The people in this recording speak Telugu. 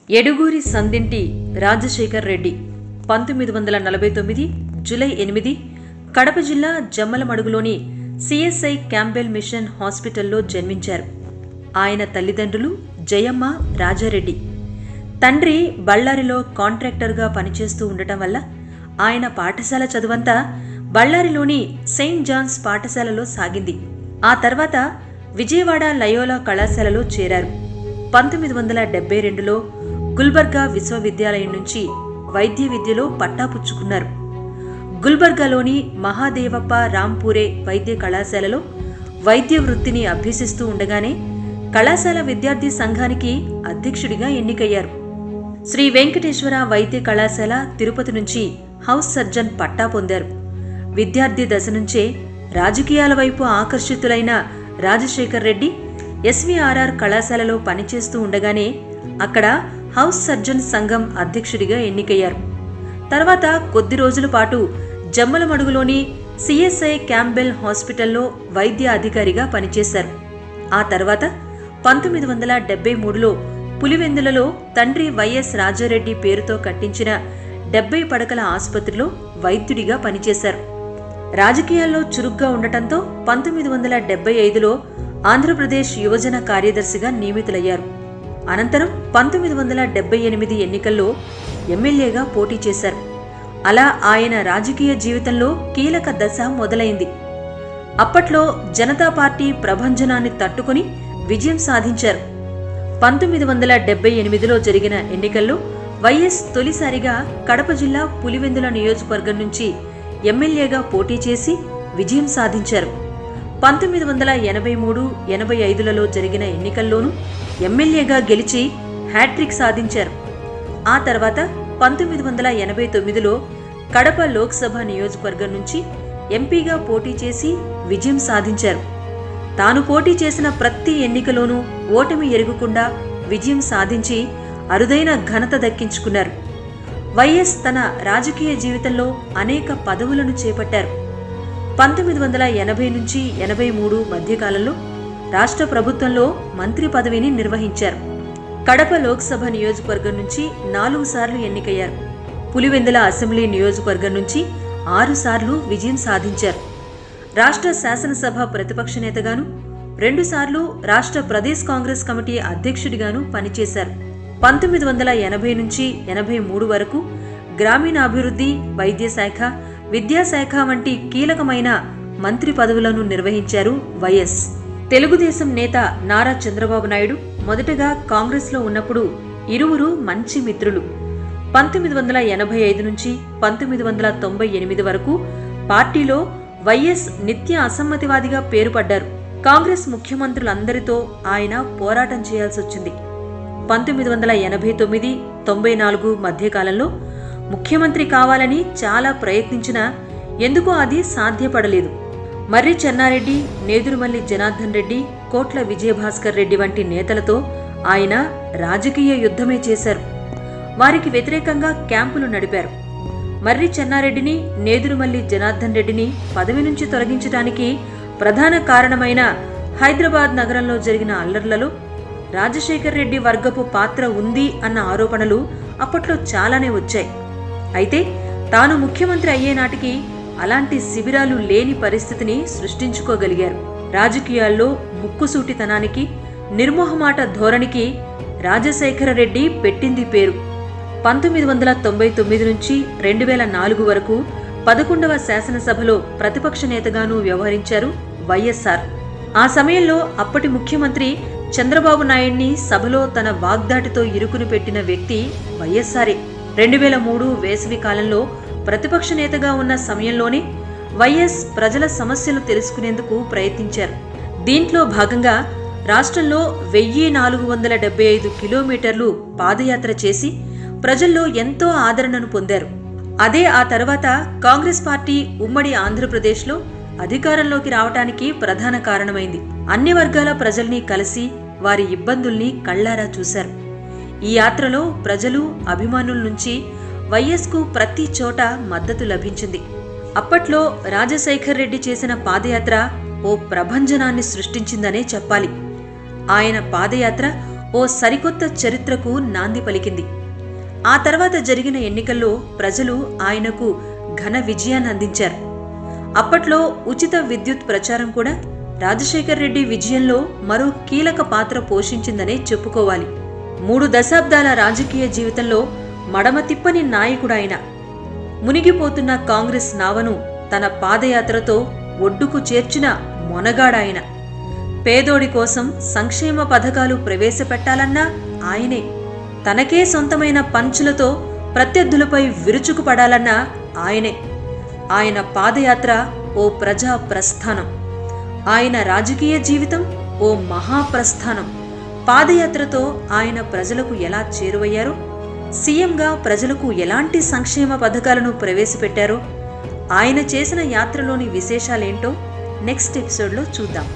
ఎడుగూరి సందింటి రాజశేఖర్ రెడ్డి 1949 జూలై 8 కడప జిల్లా జమ్మలమడుగులోని సిఎస్ఐ క్యాంబెల్ మిషన్ హాస్పిటల్లో జన్మించారు. ఆయన తల్లిదండ్రులు జయమ్మ, రాజారెడ్డి. తండ్రి బళ్ళారిలో కాంట్రాక్టర్గా పనిచేస్తూ ఉండటం వల్ల ఆయన పాఠశాల చదువంతా బళ్ళారిలోని సెయింట్ జాన్స్ పాఠశాలలో సాగింది. ఆ తర్వాత విజయవాడ లయోలా కళాశాలలో చేరారు. 1972లో గుల్బర్గా విశ్వవిద్యాలయం నుంచి వైద్య విద్యలో పట్టాపుచ్చుకున్నారు. గుల్బర్గాలోని మహాదేవప్ప రాంపూరే వైద్య కళాశాలలో వైద్య వృత్తిని అభ్యసిస్తూ ఉండగానే కళాశాల విద్యార్థి సంఘానికి అధ్యక్షుడిగా ఎన్నికయ్యారు. శ్రీ వెంకటేశ్వర వైద్య కళాశాల తిరుపతి నుంచి హౌస్ సర్జన్ పట్టా పొందారు. విద్యార్థి దశ నుంచే రాజకీయాల వైపు ఆకర్షితులైన రాజశేఖర్ రెడ్డి ఎస్వీఆర్ఆర్ కళాశాలలో పనిచేస్తూ ఉండగానే అక్కడ హౌస్ సర్జన్ సంఘం అధ్యక్షుడిగా ఎన్నికయ్యారు. తర్వాత కొద్ది రోజుల పాటు జమ్మలమడుగులోని సిఎస్ఐ క్యాంబెల్ హాస్పిటల్లో వైద్య అధికారిగా పనిచేశారు. ఆ తర్వాత 1973లో పులివెందులలో తండ్రి వైఎస్ రాజారెడ్డి పేరుతో కట్టించిన 70 పడకల ఆసుపత్రిలో వైద్యుడిగా పనిచేశారు. రాజకీయాల్లో చురుగ్గా ఉండటంతో 1975లో ఆంధ్రప్రదేశ్ యువజన కార్యదర్శిగా నియమితులయ్యారు. అనంతరం 1978 ఎన్నికల్లో ఎమ్మెల్యేగా పోటీ చేశారు. అలా ఆయన రాజకీయ జీవితంలో కీలక దశ మొదలైంది. అప్పట్లో జనతా పార్టీ ప్రభంజనాన్ని తట్టుకుని విజయం సాధించారు. 1978లో జరిగిన ఎన్నికల్లో వైఎస్ తొలిసారిగా కడప జిల్లా పులివెందుల నియోజకవర్గం నుంచి ఎమ్మెల్యేగా పోటీ చేసి విజయం సాధించారు. 1983, 85లలో జరిగిన ఎన్నికల్లోనూ ఎమ్మెల్యేగా గెలిచి హ్యాట్రిక్ సాధించారు. ఆ తర్వాత 1989లో కడప లోక్సభ నియోజకవర్గం నుంచి ఎంపీగా పోటీ చేసి విజయం సాధించారు. తాను పోటీ చేసిన ప్రతి ఎన్నికలోనూ ఓటమి ఎరుగకుండా విజయం సాధించి అరుదైన ఘనత దక్కించుకున్నారు. వైఎస్ తన రాజకీయ జీవితంలో అనేక పదవులను చేపట్టారు. 1980 నుంచి 83 మధ్యకాలంలో రాష్ట్ర ప్రభుత్వంలో మంత్రి పదవిని నిర్వహించారు. కడప లోక్సభ నియోజకవర్గం నుంచి 4 సార్లు ఎన్నికయ్యారు. పులివెందుల అసెంబ్లీ నియోజకవర్గం నుంచి 6 సార్లు విజయం సాధించారు. రాష్ట్ర శాసనసభ ప్రతిపక్ష నేతగాను 2 సార్లు రాష్ట్ర ప్రదేశ్ కాంగ్రెస్ కమిటీ అధ్యక్షుడిగాను పనిచేశారు. 1980 నుంచి 83 వరకు గ్రామీణాభివృద్ధి, వైద్యశాఖ, విద్యాశాఖ వంటి కీలకమైన మంత్రి పదవులను నిర్వహించారు వైఎస్. తెలుగుదేశం నేత నారా చంద్రబాబు నాయుడు మొదటగా కాంగ్రెస్లో ఉన్నప్పుడు ఇరువురు మంచి మిత్రులు. 1985 నుంచి 1998 వరకు పార్టీలో వైఎస్ నిత్య అసమ్మతివాదిగా పేరుపడ్డారు. కాంగ్రెస్ ముఖ్యమంత్రులందరితో ఆయన పోరాటం చేయాల్సొచ్చింది. 1989, 94 మధ్యకాలంలో ముఖ్యమంత్రి కావాలని చాలా ప్రయత్నించినా ఎందుకో అది సాధ్యపడలేదు. మర్రి చెన్నారెడ్డి, నేదురుమల్లి జనార్దన్ రెడ్డి, కోట్ల విజయభాస్కర్ రెడ్డి వంటి నేతలతో ఆయన రాజకీయ యుద్ధమే చేశారు. వారికి వ్యతిరేకంగా క్యాంపులు నడిపారు. మర్రి చెన్నారెడ్డిని, నేదురుమల్లి జనార్దన్ రెడ్డిని పదవి నుంచి తొలగించడానికి ప్రధాన కారణమైన హైదరాబాద్ నగరంలో జరిగిన అల్లర్లలో రాజశేఖర్ రెడ్డి వర్గపు పాత్ర ఉంది అన్న ఆరోపణలు అప్పట్లో చాలానే వచ్చాయి. అయితే తాను ముఖ్యమంత్రి అయ్యే నాటికి అలాంటి శిబిరాలు లేని పరిస్థితిని సృష్టించుకోగలిగారు. రాజకీయాల్లో ముక్కుసూటితనానికి, నిర్మోహమాట ధోరణికి రాజశేఖర రెడ్డి పెట్టింది పేరు. 1999 నుంచి 2004 వరకు 11వ శాసనసభలో ప్రతిపక్ష నేతగానూ వ్యవహరించారు వైఎస్ఆర్. ఆ సమయంలో అప్పటి ముఖ్యమంత్రి చంద్రబాబు నాయుడిని సభలో తన వాగ్దాటితో ఇరుకుని పెట్టిన వ్యక్తి వైఎస్ఆరే. 2003 వేసవి కాలంలో ప్రతిపక్ష నేతగా ఉన్న సమయంలోనే వైఎస్ ప్రజల సమస్యలు తెలుసుకునేందుకు ప్రయత్నించారు. దీంట్లో భాగంగా రాష్ట్రంలో 1475 కిలోమీటర్లు పాదయాత్ర చేసి ప్రజల్లో ఎంతో ఆదరణను పొందారు. అదే ఆ తర్వాత కాంగ్రెస్ పార్టీ ఉమ్మడి ఆంధ్రప్రదేశ్లో అధికారంలోకి రావటానికి ప్రధాన కారణమైంది. అన్ని వర్గాల ప్రజల్ని కలిసి వారి ఇబ్బందుల్ని కళ్లారా చూశారు. ఈ యాత్రలో ప్రజలు, అభిమానుల నుంచి వైఎస్కు ప్రతి చోట మద్దతు లభించింది. అప్పట్లో రాజశేఖర్ రెడ్డి చేసిన పాదయాత్ర ఓ ప్రభంజనాన్ని సృష్టించిందనే చెప్పాలి. ఆయన పాదయాత్ర ఓ ఓ సరికొత్త చరిత్రకు నాంది పలికింది. ఆ తర్వాత జరిగిన ఎన్నికల్లో ప్రజలు ఆయనకు ఘన విజయాన్ని అందించారు. అప్పట్లో ఉచిత విద్యుత్ ప్రచారం కూడా రాజశేఖర్ రెడ్డి విజయంలో మరో కీలక పాత్ర పోషించిందనే చెప్పుకోవాలి. 3 దశాబ్దాల రాజకీయ జీవితంలో మడమ తిప్పని నాయకుడాయన. మునిగిపోతున్న కాంగ్రెస్ నావను తన పాదయాత్రతో ఒడ్డుకు చేర్చిన మొనగాడాయన. పేదోడి కోసం సంక్షేమ పథకాలు ప్రవేశపెట్టాలన్నా ఆయనే. తనకే సొంతమైన పంచులతో ప్రత్యర్థులపై విరుచుకుపడాలన్నా ఆయనే. ఆయన పాదయాత్ర ఓ ప్రజా ప్రస్థానం. ఆయన రాజకీయ జీవితం ఓ మహాప్రస్థానం. పాదయాత్రతో ఆయన ప్రజలకు ఎలా చేరువయ్యారో, సీఎంగా ప్రజలకు ఎలాంటి సంక్షేమ పథకాలను ప్రవేశపెట్టారో, ఆయన చేసిన యాత్రలోని విశేషాలేంటో నెక్స్ట్ ఎపిసోడ్లో చూద్దాం.